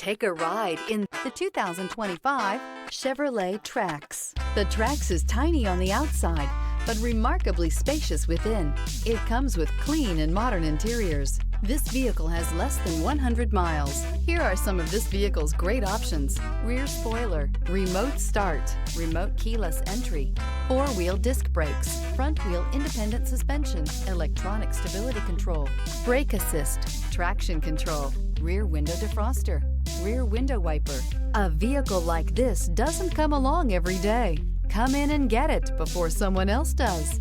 Take a ride in the 2025 Chevrolet Trax. The Trax is tiny on the outside, but remarkably spacious within. It comes with clean and modern interiors. This vehicle has less than 100 miles. Here are some of this vehicle's great options: rear spoiler, remote start, remote keyless entry, four-wheel disc brakes, front-wheel independent suspension, electronic stability control, brake assist, traction control, rear window defroster, rear window wiper. A vehicle like this doesn't come along every day. Come in and get it before someone else does.